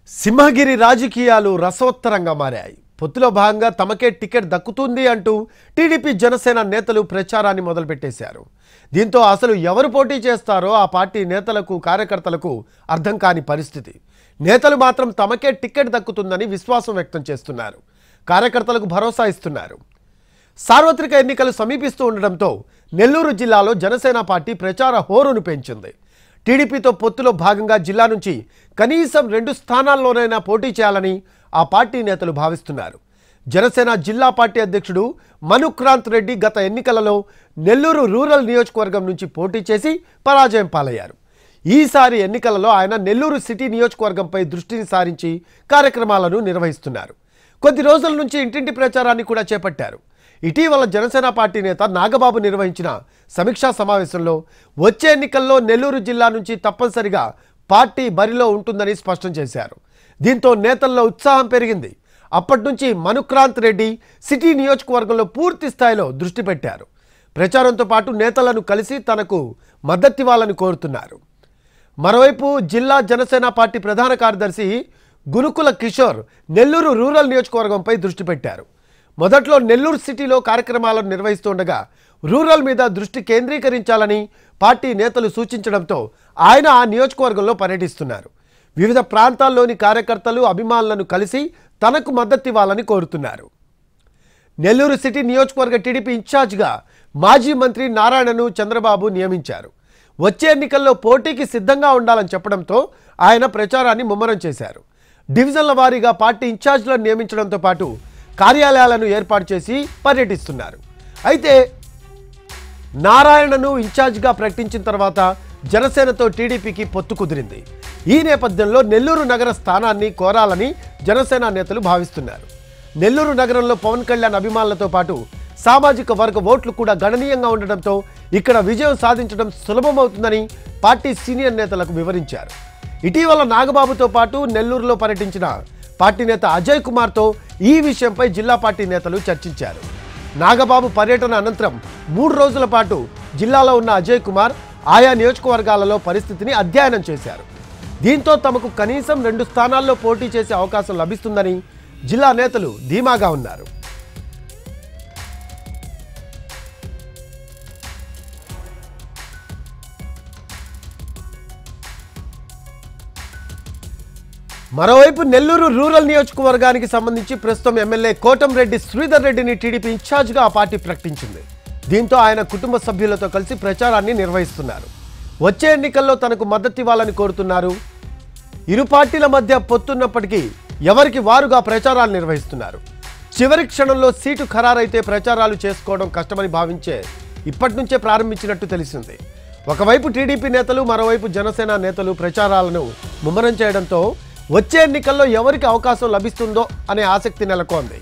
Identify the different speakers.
Speaker 1: సింహగిరి రాజకీయాలు రసవత్తరంగా మారాయి. పొత్తులో భాగంగా తమకే టికెట్ దక్కుతుంది అంటూ టీడీపీ జనసేన నేతలు ప్రచారాన్ని మొదలుపెట్టేశారు. దీంతో అసలు ఎవరు పోటీ చేస్తారో ఆ పార్టీ నేతలకు కార్యకర్తలకు అర్థం కాని పరిస్థితి. నేతలు మాత్రం తమకే టికెట్ దక్కుతుందని విశ్వాసం వ్యక్తం చేస్తున్నారు. కార్యకర్తలకు భరోసా ఇస్తున్నారు. సార్వత్రిక ఎన్నికలు సమీపిస్తూ ఉండడంతో నెల్లూరు జిల్లాలో జనసేన పార్టీ ప్రచార హోరును పెంచింది. టీడీపీతో పొత్తులో భాగంగా జిల్లా నుంచి కనీసం 2 స్థానాల్లోనైనా పోటీ చేయాలని ఆ పార్టీ నేతలు భావిస్తున్నారు. జనసేన జిల్లా పార్టీ అధ్యక్షుడు మనుక్రాంత్ రెడ్డి గత ఎన్నికలలో నెల్లూరు రూరల్ నియోజకవర్గం నుంచి పోటీ చేసి పరాజయం పాలయ్యారు. ఈసారి ఎన్నికలలో ఆయన నెల్లూరు సిటీ నియోజకవర్గంపై దృష్టిని సారించి కార్యక్రమాలను నిర్వహిస్తున్నారు. కొద్ది రోజుల నుంచి ఇంటింటి ప్రచారాన్ని కూడా చేపట్టారు. ఇటీవల జనసేన పార్టీ నేత నాగబాబు నిర్వహించిన సమీక్షా సమావేశంలో వచ్చే ఎన్నికల్లో నెల్లూరు జిల్లా నుంచి తప్పనిసరిగా పార్టీ బరిలో ఉంటుందని స్పష్టం చేశారు. దీంతో నేతల్లో ఉత్సాహం పెరిగింది. అప్పటి నుంచి మనుక్రాంత్ రెడ్డి సిటీ నియోజకవర్గంలో పూర్తి స్థాయిలో దృష్టి పెట్టారు. ప్రచారంతో పాటు నేతలను కలిసి తనకు మద్దతివ్వాలని కోరుతున్నారు. మరోవైపు జిల్లా జనసేన పార్టీ ప్రధాన కార్యదర్శి గునుకుల కిషోర్ నెల్లూరు రూరల్ నియోజకవర్గంపై దృష్టి పెట్టారు. మొదట్లో నెల్లూరు సిటీలో కార్యక్రమాలను నిర్వహిస్తుండగా రూరల్ మీద దృష్టి కేంద్రీకరించాలని పార్టీ నేతలు సూచించడంతో ఆయన ఆ నియోజకవర్గంలో పర్యటిస్తున్నారు. వివిధ ప్రాంతాల్లోని కార్యకర్తలు అభిమానులను కలిసి తనకు మద్దతివ్వాలని కోరుతున్నారు. నెల్లూరు సిటీ నియోజకవర్గ టీడీపీ ఇన్ఛార్జిగా మాజీ మంత్రి నారాయణను చంద్రబాబు నియమించారు. వచ్చే ఎన్నికల్లో పోటీకి సిద్ధంగా ఉండాలని చెప్పడంతో ఆయన ప్రచారాన్ని ముమ్మరం చేశారు. డివిజన్ల వారీగా పార్టీ ఇన్ఛార్జీలను నియమించడంతో పాటు కార్యాలయాలను ఏర్పాటు చేసి పర్యటిస్తున్నారు. అయితే నారాయణను ఇన్ఛార్జిగా ప్రకటించిన తర్వాత జనసేనతో టీడీపీకి పొత్తు కుదిరింది. ఈ నేపథ్యంలో నెల్లూరు నగర స్థానాన్ని కోరాలని జనసేన నేతలు భావిస్తున్నారు. నెల్లూరు నగరంలో పవన్ కళ్యాణ్ అభిమానులతో పాటు సామాజిక వర్గ ఓట్లు కూడా గణనీయంగా ఉండడంతో ఇక్కడ విజయం సాధించడం సులభమవుతుందని పార్టీ సీనియర్ నేతలకు వివరించారు. ఇటీవల నాగబాబుతో పాటు నెల్లూరులో పర్యటించిన పార్టీ నేత అజయ్ కుమార్తో ఈ విషయంపై జిల్లా పార్టీ నేతలు చర్చించారు. నాగబాబు పర్యటన అనంతరం 3 రోజుల పాటు జిల్లాలో ఉన్న అజయ్ కుమార్ ఆయా నియోజకవర్గాలలో పరిస్థితిని అధ్యయనం చేశారు. దీంతో తమకు కనీసం 2 స్థానాల్లో పోటీ చేసే అవకాశం లభిస్తుందని జిల్లా నేతలు ధీమాగా ఉన్నారు. మరోవైపు నెల్లూరు రూరల్ నియోజకవర్గానికి సంబంధించి ప్రస్తుతం ఎమ్మెల్యే కోటంరెడ్డి శ్రీధర్ రెడ్డిని టీడీపీ ఇన్ఛార్జిగా ఆ పార్టీ ప్రకటించింది. దీంతో ఆయన కుటుంబ సభ్యులతో కలిసి ప్రచారాన్ని నిర్వహిస్తున్నారు. వచ్చే ఎన్నికల్లో తనకు మద్దతివ్వాలని కోరుతున్నారు. ఇరు పార్టీల మధ్య పొత్తున్నప్పటికీ ఎవరికి వారుగా ప్రచారాలు నిర్వహిస్తున్నారు. చివరి క్షణంలో సీటు ఖరారైతే ప్రచారాలు చేసుకోవడం కష్టమని భావించే ఇప్పటి నుంచే ప్రారంభించినట్టు తెలిసింది. ఒకవైపు టీడీపీ నేతలు, మరోవైపు జనసేన నేతలు ప్రచారాలను ముమ్మరం చేయడంతో వచ్చే ఎన్నికల్లో ఎవరికి అవకాశం లభిస్తుందో అనే ఆసక్తి నెలకొంది.